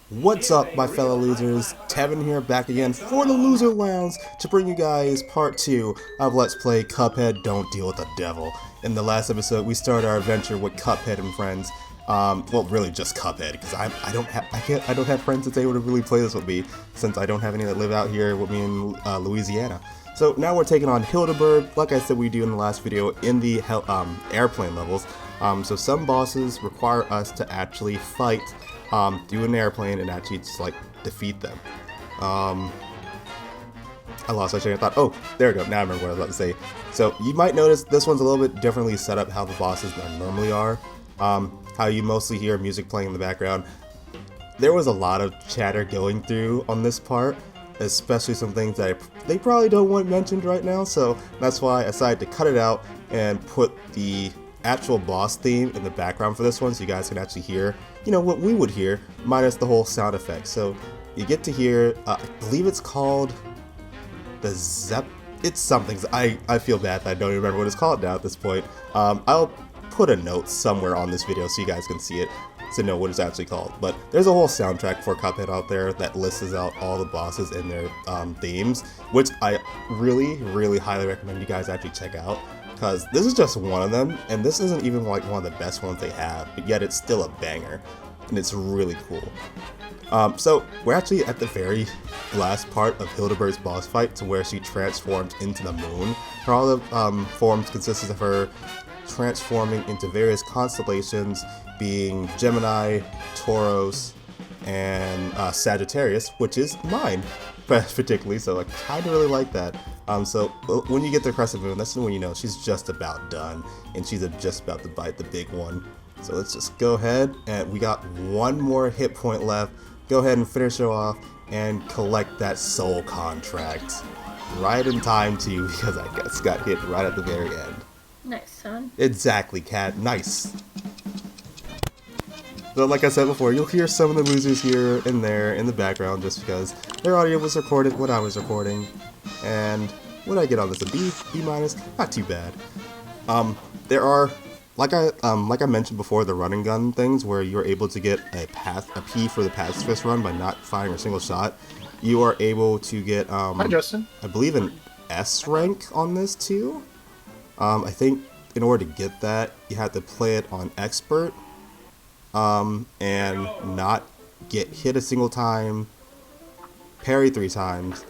What's up, my fellow losers? Tevin here, back again for the Loser Lounge to bring you guys part 2 of Let's Play Cuphead Don't Deal with the Devil. In the last episode, we started our adventure with Cuphead and friends. Well, really just Cuphead, because I don't have friends that's able to really play this with me, since I don't have any that live out here with me in Louisiana. So now we're taking on Hildeberg, like I said we do in the last video, in the airplane levels. So some bosses require us to actually fight do an airplane and actually just like defeat them. I lost my train of thought. Oh, there we go. Now I remember what I was about to say. So you might notice this one's a little bit differently set up how the bosses normally are. How you mostly hear music playing in the background. There was a lot of chatter going through on this part, especially some things that they probably don't want mentioned right now. So that's why I decided to cut it out and put the actual boss theme in the background for this one, so you guys can actually hear, you know, what we would hear, minus the whole sound effects. So you get to hear, I believe it's called the it's something. I feel bad that I don't even remember what it's called now at this point. I'll put a note somewhere on this video so you guys can see it to know what it's actually called. But there's a whole soundtrack for Cuphead out there that lists out all the bosses and their themes, which I really highly recommend you guys actually check out. Because this is just one of them, and this isn't even like one of the best ones they have, but yet it's still a banger, and it's really cool. So we're actually at the very last part of Hildeberg's boss fight, to where she transforms into the moon. Her all the forms consists of her transforming into various constellations, being Gemini, Taurus, and Sagittarius, which is mine, particularly, so I kinda really like that. So when you get the crescent moon, that's when you know she's just about done, and she's just about to bite the big one. So let's just go ahead, and we got one more hit point left. Go ahead and finish her off, and collect that soul contract. Right in time too, because I guess got hit right at the very end. Nice, son. Exactly, cat. Nice. So like I said before, you'll hear some of the losers here and there in the background just because their audio was recorded when I was recording. And what did I get on this? A B? B minus? Not too bad. There are, like I mentioned before, the run and gun things where you're able to get a P for the pacifist run by not firing a single shot. You are able to get, Hi, Justin. I believe an S rank on this too. I think in order to get that, you have to play it on expert, and not get hit a single time, parry 3 times,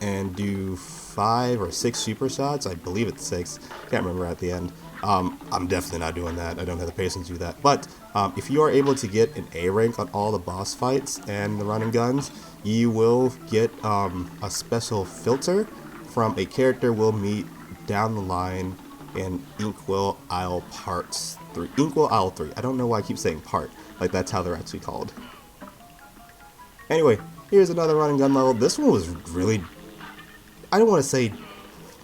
and do 5 or 6 super shots. I believe it's 6. Can't remember at the end. I'm definitely not doing that. I don't have the patience to do that. But if you are able to get an A rank on all the boss fights and the run and guns, you will get a special filter from a character we'll meet down the line in Inkwell Isle Parts 3. Inkwell Isle 3. I don't know why I keep saying part. Like, that's how they're actually called. Anyway, here's another run and gun level. This one was really, I don't want to say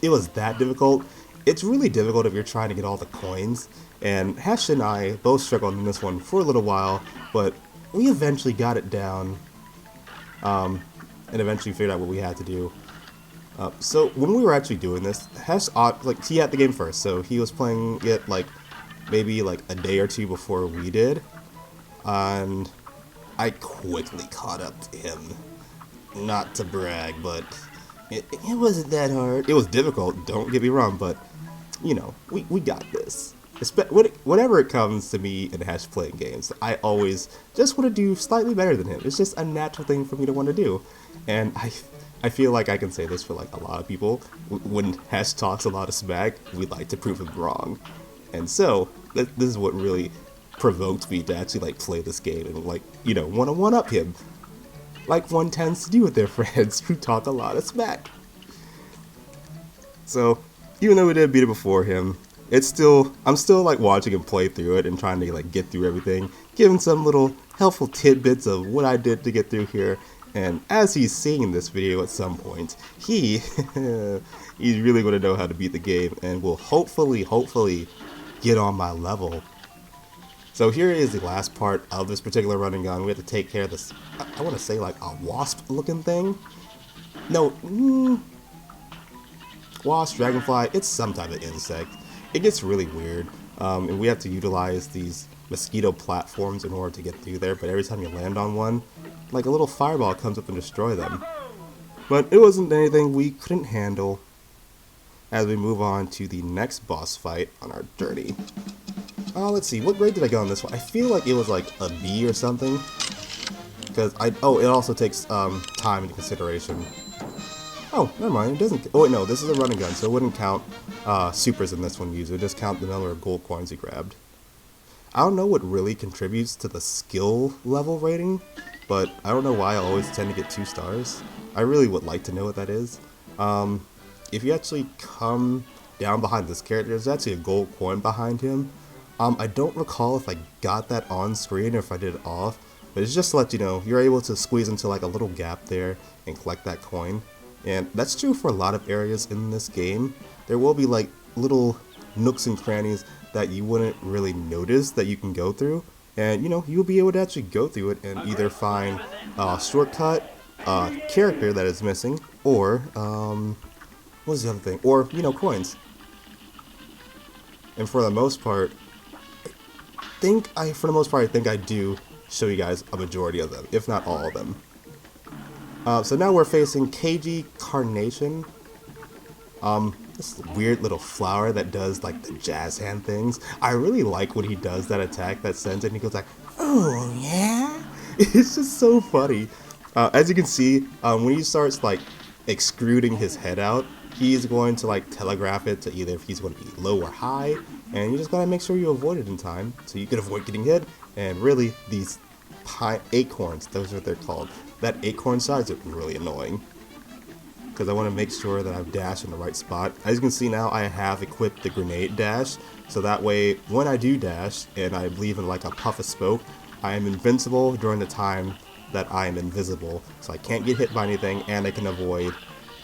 it was that difficult. It's really difficult if you're trying to get all the coins. And Hash and I both struggled in this one for a little while, but we eventually got it down, and eventually figured out what we had to do. So when we were actually doing this, Hash, like, he had the game first, so he was playing it like maybe like a day or two before we did, and I quickly caught up to him. Not to brag, but it wasn't that hard. It was difficult, don't get me wrong, but you know, we got this. Whenever it comes to me and Hash playing games, I always just want to do slightly better than him. It's just a natural thing for me to want to do, and I feel like I can say this for like a lot of people. When Hash talks a lot of smack, we like to prove him wrong. And so, this is what really provoked me to actually like play this game and like, you know, want to one-up him. Like one tends to do with their friends who talk a lot of smack. So, even though we did beat it before him, I'm still like watching him play through it and trying to like get through everything, give him some little helpful tidbits of what I did to get through here. And as he's seeing this video at some point, he's really going to know how to beat the game and will hopefully get on my level. So here is the last part of this particular run and gun. We have to take care of this, I want to say like a wasp looking thing. No, wasp, dragonfly, it's some type of insect. It gets really weird, and we have to utilize these mosquito platforms in order to get through there, but every time you land on one, like a little fireball comes up and destroy them. But it wasn't anything we couldn't handle as we move on to the next boss fight on our journey. Let's see, what grade did I get on this one? I feel like it was like a B or something. Because it also takes time into consideration. Oh, never mind, it doesn't. Oh wait, no, this is a run and gun, so it wouldn't count supers in this one user. It just count the number of gold coins you grabbed. I don't know what really contributes to the skill level rating, but I don't know why I always tend to get 2 stars. I really would like to know what that is. If you actually come down behind this character, there's actually a gold coin behind him. I don't recall if I got that on screen or if I did it off, but it's just to let you know, you're able to squeeze into like a little gap there and collect that coin. And that's true for a lot of areas in this game. There will be like little nooks and crannies that you wouldn't really notice that you can go through. And you'll be able to actually go through it and either find a shortcut, character that is missing, or, what's the other thing? Or, coins. And for the most part, I think I do show you guys a majority of them, if not all of them. So now we're facing KG Carnation. This weird little flower that does like the jazz hand things. I really like when he does that attack that sends it and he goes like, oh yeah? It's just so funny. As you can see, when he starts like extruding his head out, he's going to like telegraph it to either if he's going to be low or high, and you just gotta make sure you avoid it in time so you can avoid getting hit. And really, these acorns, those are what they're called. That acorn size is really annoying, because I want to make sure that I've dashed in the right spot. As you can see now, I have equipped the grenade dash, so that way when I do dash and I leave in like a puff of smoke, I am invincible during the time that I am invisible, so I can't get hit by anything and I can avoid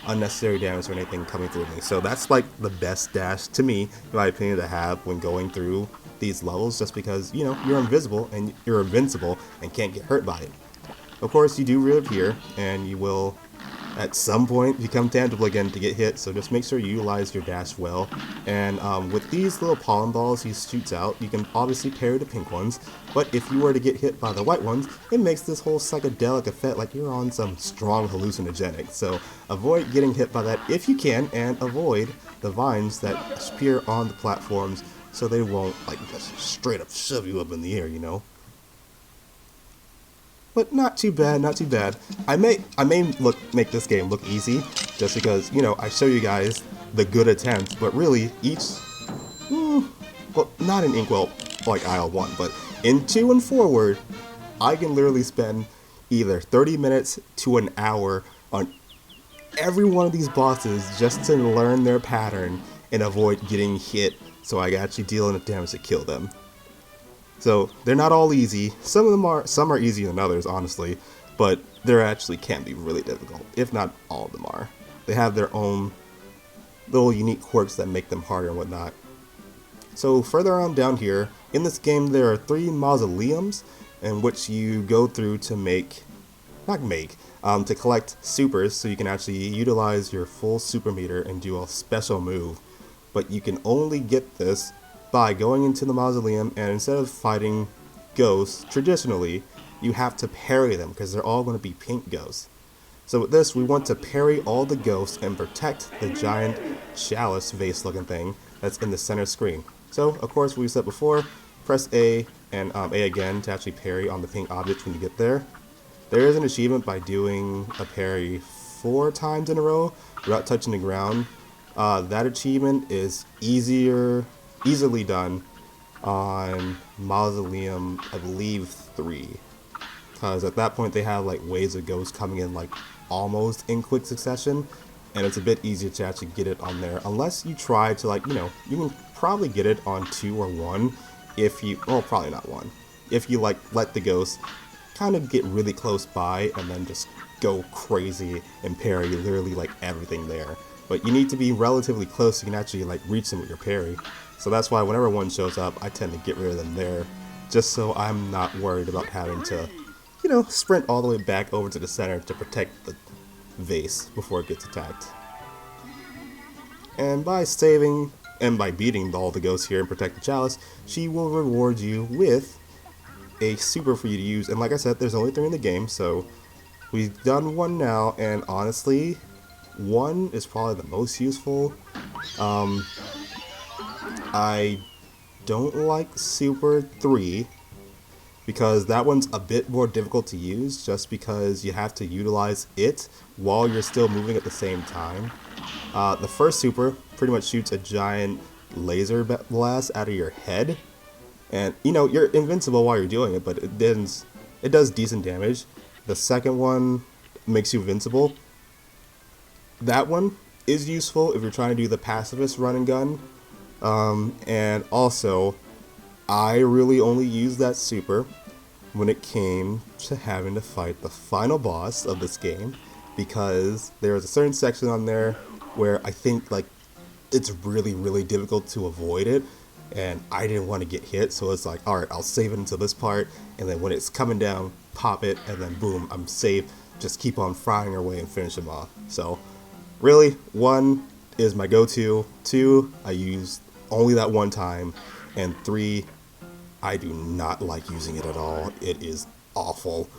unnecessary damage or anything coming through me. So that's like the best dash to me, in my opinion, to have when going through these levels, just because you're invisible and you're invincible and can't get hurt by it. Of course, you do reappear and you will at some point become tangible again to get hit, so just make sure you utilize your dash well. And with these little pollen balls he shoots out, you can obviously parry the pink ones, but if you were to get hit by the white ones, it makes this whole psychedelic effect like you're on some strong hallucinogenic. So avoid getting hit by that if you can, and avoid the vines that appear on the platforms so they won't like just straight up shove you up in the air, But not too bad, not too bad. I may make this game look easy, just because, I show you guys the good attempts, but really, well, not in Inkwell, like Isle 1, but in 2 and forward, I can literally spend either 30 minutes to an hour on every one of these bosses just to learn their pattern and avoid getting hit, so I can actually deal enough damage to kill them. So they're not all easy. Some are easier than others, honestly, but they actually can be really difficult, if not all of them are. They have their own little unique quirks that make them harder and whatnot. So further on down here, in this game there are 3 mausoleums in which you go through to to collect supers, so you can actually utilize your full super meter and do a special move. But you can only get this by going into the mausoleum, and instead of fighting ghosts traditionally, you have to parry them because they're all going to be pink ghosts. So with this, we want to parry all the ghosts and protect the giant chalice vase looking thing that's in the center screen. So of course, we said before, press A and A again to actually parry on the pink object when you get there. There is an achievement by doing a parry 4 times in a row without touching the ground. That achievement is easily done on Mausoleum, I believe 3, because at that point they have like waves of ghosts coming in like almost in quick succession, and it's a bit easier to actually get it on there, unless you try to like, you can probably get it on 2 or 1 if you, well, probably not 1, if you like let the ghosts kind of get really close by and then just go crazy and parry literally like everything there. But you need to be relatively close so you can actually like reach them with your parry. So that's why whenever one shows up, I tend to get rid of them there, just so I'm not worried about having to, sprint all the way back over to the center to protect the vase before it gets attacked. And by saving and by beating all the ghosts here and protect the chalice, she will reward you with a super for you to use. And like I said, there's only 3 in the game, so we've done one now, and honestly, 1 is probably the most useful. I don't like Super 3 because that one's a bit more difficult to use just because you have to utilize it while you're still moving at the same time. The first super pretty much shoots a giant laser blast out of your head, and you know you're invincible while you're doing it, but it does decent damage. The second one makes you invincible. That one is useful if you're trying to do the pacifist run and gun. And also, I really only used that super when it came to having to fight the final boss of this game, because there was a certain section on there where I think like it's really difficult to avoid it, and I didn't want to get hit, so it's like, alright, I'll save it until this part, and then when it's coming down, pop it, and then boom, I'm safe. Just keep on frying our way and finish them off. So really, 1 is my go-to, 2 I use only that one time, and 3 I do not like using it at all. It is awful.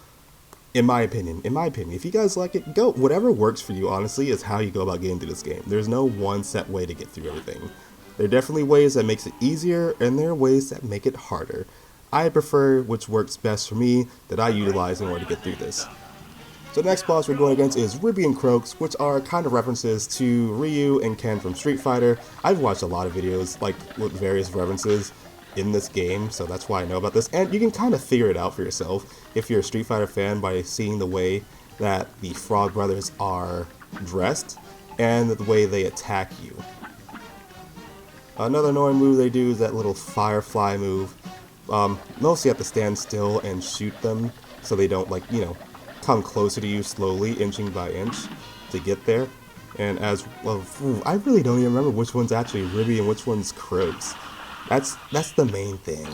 In my opinion, if you guys like it, go. Whatever works for you, honestly, is how you go about getting through this game. There's no one set way to get through everything. There are definitely ways that makes it easier, and there are ways that make it harder. I prefer which works best for me that I utilize in order to get through this. So the next boss we're going against is Ruby and Croaks, which are kind of references to Ryu and Ken from Street Fighter. I've watched a lot of videos like with various references in this game, so that's why I know about this, and you can kind of figure it out for yourself if you're a Street Fighter fan by seeing the way that the Frog Brothers are dressed and the way they attack you. Another annoying move they do is that little firefly move. Mostly you have to stand still and shoot them so they don't, like, you know, come closer to you slowly, inching by inch, to get there. And as well, I really don't even remember which one's actually Ruby and which one's Croaks. That's the main thing.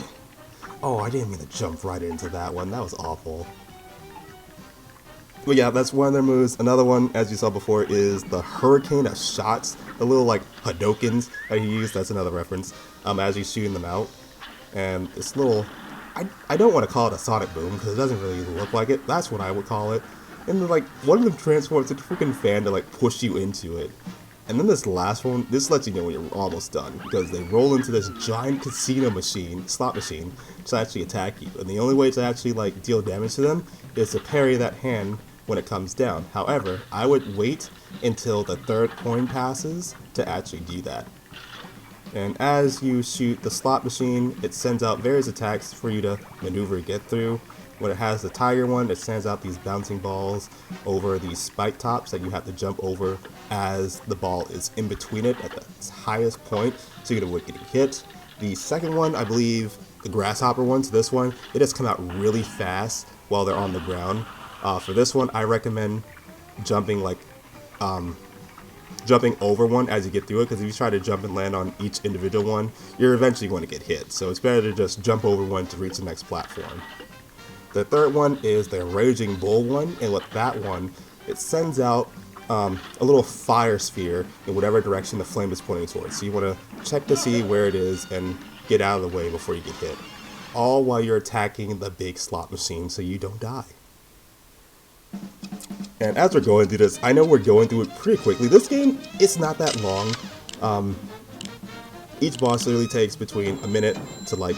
Oh, I didn't mean to jump right into that one. That was awful. But yeah, that's one of their moves. Another one, as you saw before, is the hurricane of shots. The little, like, Hadokens that he used. That's another reference. As he's shooting them out. And this little... I don't want to call it a sonic boom, because it doesn't really look like it. That's what I would call it. And then, like, one of them transforms into a freaking fan to, like, push you into it. And then this last one, this lets you know when you're almost done, because they roll into this giant casino machine, slot machine, to actually attack you. And the only way to actually, like, deal damage to them is to parry that hand when it comes down. However, I would wait until the 3rd coin passes to actually do that. And as you shoot the slot machine, it sends out various attacks for you to maneuver and get through. When it has the tiger one, it sends out these bouncing balls over these spike tops that you have to jump over as the ball is in between it at the highest point, so you can avoid getting hit. The second one, I believe, the grasshopper one, so this one, it does come out really fast while they're on the ground. For this one, I recommend jumping over one as you get through it, because if you try to jump and land on each individual one, you're eventually going to get hit. So it's better to just jump over one to reach the next platform. The third one is the Raging Bull one, and with that one, it sends out a little fire sphere in whatever direction the flame is pointing towards. So you want to check to see where it is and get out of the way before you get hit. All while you're attacking the big slot machine so you don't die. And as we're going through this, I know we're going through it pretty quickly. This game, it's not that long. Each boss literally takes between a minute to like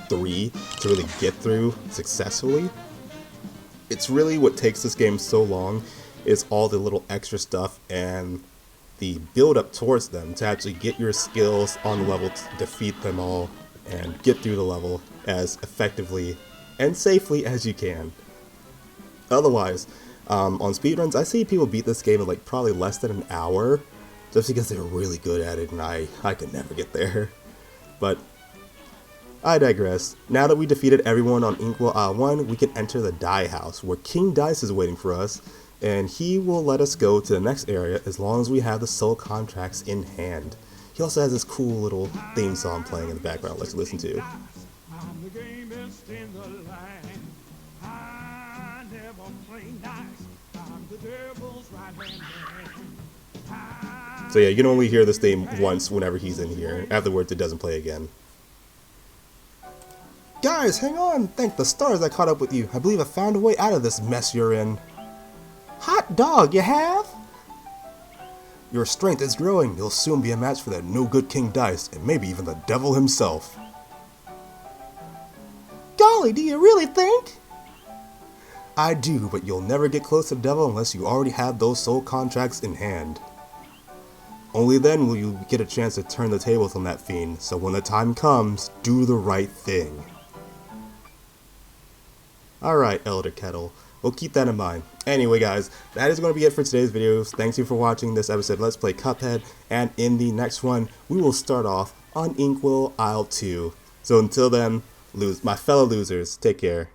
3 to really get through successfully. It's really what takes this game so long is all the little extra stuff and the build up towards them to actually get your skills on the level to defeat them all and get through the level as effectively and safely as you can. Otherwise, on speedruns, I see people beat this game in like probably less than an hour just because they're really good at it, and I could never get there. But I digress. Now that we defeated everyone on Inkwell Isle 1, we can enter the Die House, where King Dice is waiting for us, and he will let us go to the next area as long as we have the soul contracts in hand. He also has this cool little theme song playing in the background, let's listen to. So yeah, you can only hear this theme once whenever he's in here. Afterwards, it doesn't play again. Guys, hang on! Thank the stars I caught up with you. I believe I found a way out of this mess you're in. Hot dog, you have? Your strength is growing. You'll soon be a match for that no-good King Dice, and maybe even the devil himself. Golly, do you really think? I do, but you'll never get close to the devil unless you already have those soul contracts in hand. Only then will you get a chance to turn the tables on that fiend, so when the time comes, do the right thing. Alright, Elder Kettle. We'll keep that in mind. Anyway guys, that is going to be it for today's video. Thanks you for watching this episode of Let's Play Cuphead, and in the next one, we will start off on Inkwell Isle 2. So until then, my fellow losers, take care.